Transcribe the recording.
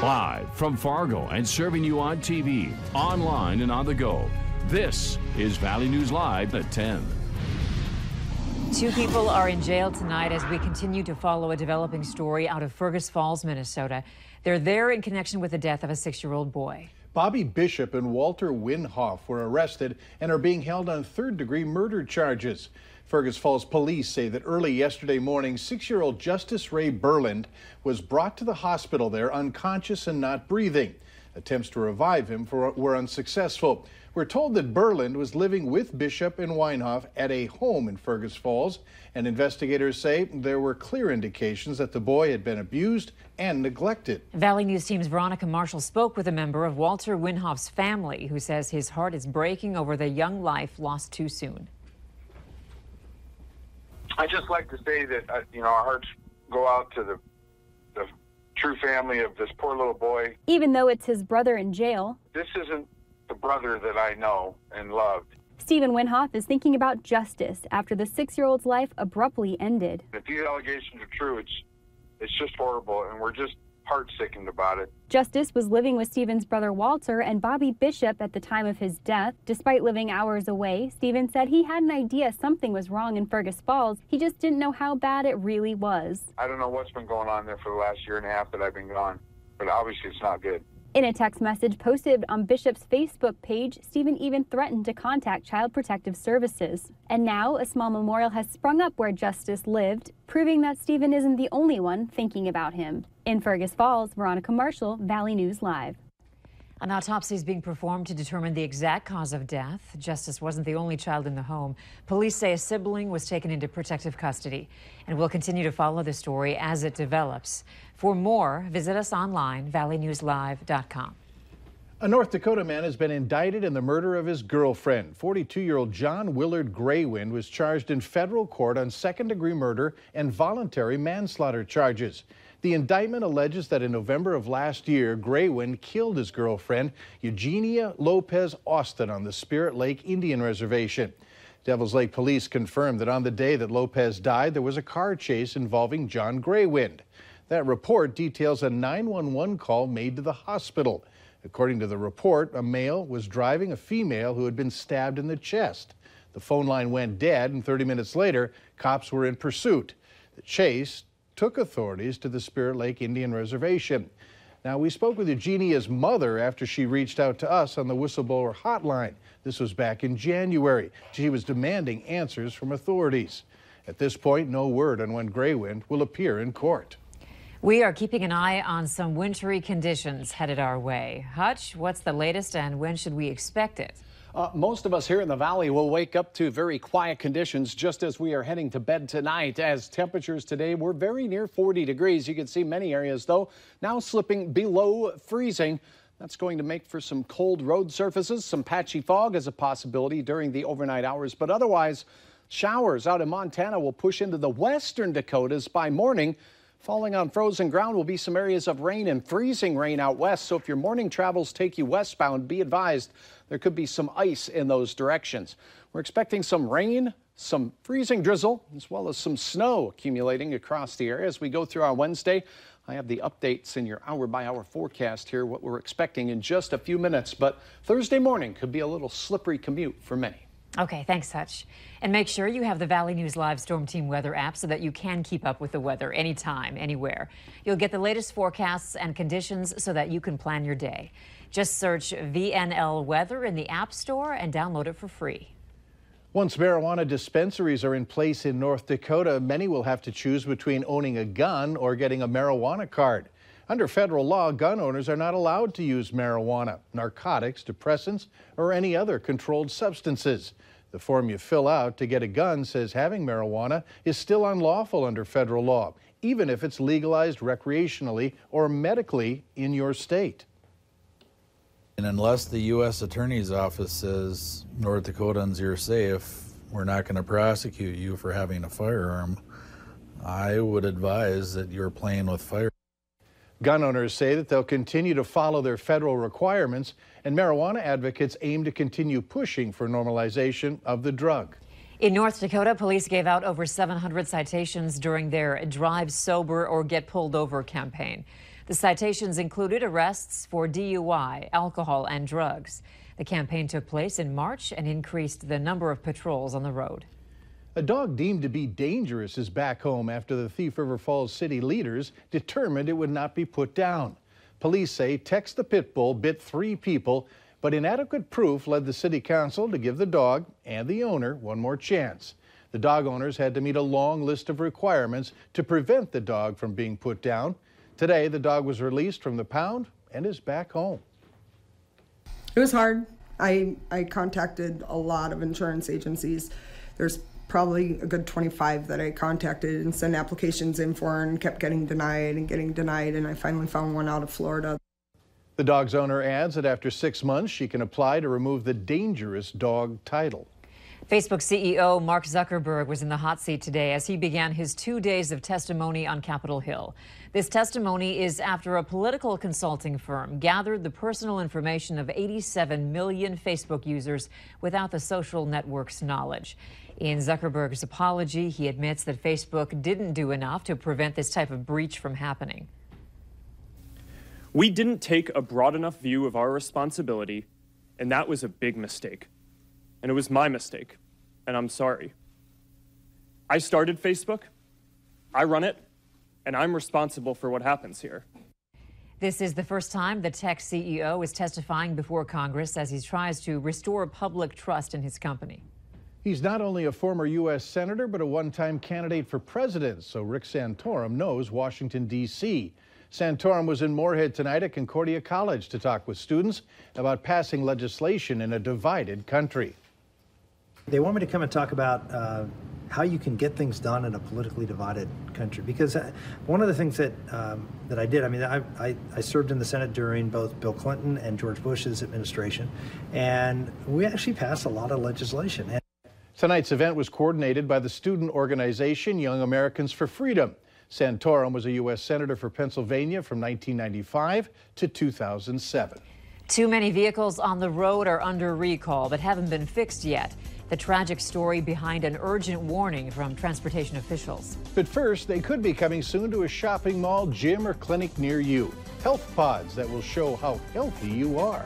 Live from Fargo and serving you on TV, online, and on the go. This is Valley News Live at 10. 2 people are in jail tonight as we continue to follow a developing story out of Fergus Falls, Minnesota. They're there in connection with the death of a 6-year-old boy. Bobby Bishop and Walter Winhoff were arrested and are being held on third-degree murder charges. Fergus Falls police say that early yesterday morning, 6-year-old Justice Ray Berland was brought to the hospital there unconscious and not breathing. Attempts to revive him were unsuccessful. We're told that Berland was living with Bishop and Winhoff at a home in Fergus Falls, and investigators say there were clear indications that the boy had been abused and neglected. Valley News Team's Veronica Marshall spoke with a member of Walter Winhoff's family who says his heart is breaking over the young life lost too soon. I just like to say that, our hearts go out to the true family of this poor little boy. Even though it's his brother in jail, this isn't the brother that I know and loved. Stephen Winhoff is thinking about justice after the 6-year-old's life abruptly ended. If these allegations are true, it's just horrible, and we're just heart-sickened about it. Justice was living with Stephen's brother Walter and Bobby Bishop at the time of his death. Despite living hours away, Stephen said he had an idea something was wrong in Fergus Falls. He just didn't know how bad it really was. I don't know what's been going on there for the last year and a half that I've been gone, but obviously it's not good. In a text message posted on Bishop's Facebook page, Stephen even threatened to contact Child Protective Services. And now a small memorial has sprung up where Justice lived, proving that Stephen isn't the only one thinking about him. In Fergus Falls, Veronica Marshall, Valley News Live. An autopsy is being performed to determine the exact cause of death. Justice wasn't the only child in the home. Police say a sibling was taken into protective custody. And we'll continue to follow the story as it develops. For more, visit us online, valleynewslive.com. A North Dakota man has been indicted in the murder of his girlfriend. 42-year-old John Willard Graywind was charged in federal court on second-degree murder and voluntary manslaughter charges. The indictment alleges that in November of last year, Graywind killed his girlfriend, Eugenia Lopez Austin, on the Spirit Lake Indian Reservation. Devils Lake police confirmed that on the day that Lopez died, there was a car chase involving John Graywind. That report details a 911 call made to the hospital. According to the report, a male was driving a female who had been stabbed in the chest. The phone line went dead, and 30 minutes later, cops were in pursuit. The chase took authorities to the Spirit Lake Indian Reservation. Now, we spoke with Eugenia's mother after she reached out to us on the whistleblower hotline. This was back in January. She was demanding answers from authorities. At this point, no word on when Graywind will appear in court. We are keeping an eye on some wintry conditions headed our way. Hutch, what's the latest and when should we expect it? Most of us here in the valley will wake up to very quiet conditions just as we are heading to bed tonight, as temperatures today were very near 40 degrees. You can see many areas, though, now slipping below freezing. That's going to make for some cold road surfaces. Some patchy fog is a possibility during the overnight hours, but otherwise, showers out in Montana will push into the western Dakotas by morning. Falling on frozen ground will be some areas of rain and freezing rain out west. So if your morning travels take you westbound, be advised there could be some ice in those directions. We're expecting some rain, some freezing drizzle, as well as some snow accumulating across the area as we go through our Wednesday. I have the updates in your hour-by-hour forecast here, what we're expecting in just a few minutes. But Thursday morning could be a little slippery commute for many. Okay, thanks, Hutch. And make sure you have the Valley News Live Storm Team weather app so that you can keep up with the weather anytime, anywhere. You'll get the latest forecasts and conditions so that you can plan your day. Just search VNL Weather in the App Store and download it for free. Once marijuana dispensaries are in place in North Dakota, many will have to choose between owning a gun or getting a marijuana card. Under federal law, gun owners are not allowed to use marijuana, narcotics, depressants, or any other controlled substances. The form you fill out to get a gun says having marijuana is still unlawful under federal law, even if it's legalized recreationally or medically in your state. And unless the U.S. Attorney's Office says North Dakotans, you're safe, we're not going to prosecute you for having a firearm, I would advise that you're playing with fire. Gun owners say that they'll continue to follow their federal requirements, and marijuana advocates aim to continue pushing for normalization of the drug. In North Dakota, police gave out over 700 citations during their Drive Sober or Get Pulled Over campaign. The citations included arrests for DUI, alcohol, and drugs. The campaign took place in March and increased the number of patrols on the road. A dog deemed to be dangerous is back home after the Thief River Falls city leaders determined it would not be put down. Police say Tex the pit bull bit 3 people, but inadequate proof led the city council to give the dog and the owner one more chance. The dog owners had to meet a long list of requirements to prevent the dog from being put down. Today, the dog was released from the pound and is back home. It was hard. I contacted a lot of insurance agencies. There's probably a good 25 that I contacted and sent applications in for and kept getting denied, and I finally found one out of Florida. The dog's owner adds that after 6 months, she can apply to remove the dangerous dog title. Facebook CEO Mark Zuckerberg was in the hot seat today as he began his 2 days of testimony on Capitol Hill. This testimony is after a political consulting firm gathered the personal information of 87 million Facebook users without the social network's knowledge. In Zuckerberg's apology, he admits that Facebook didn't do enough to prevent this type of breach from happening. We didn't take a broad enough view of our responsibility, and that was a big mistake. And it was my mistake, and I'm sorry. I started Facebook, I run it, and I'm responsible for what happens here. This is the first time the tech CEO is testifying before Congress as he tries to restore public trust in his company. He's not only a former U.S. Senator, but a one-time candidate for president, so Rick Santorum knows Washington, D.C. Santorum was in Moorhead tonight at Concordia College to talk with students about passing legislation in a divided country. They want me to come and talk about how you can get things done in a politically divided country. Because one of the things that I did, I mean, I served in the Senate during both Bill Clinton and George Bush's administration, and we actually passed a lot of legislation. Tonight's event was coordinated by the student organization Young Americans for Freedom. Santorum was a U.S. Senator for Pennsylvania from 1995 to 2007. Too many vehicles on the road are under recall but haven't been fixed yet. The tragic story behind an urgent warning from transportation officials. But first, they could be coming soon to a shopping mall, gym, or clinic near you. Health pods that will show how healthy you are.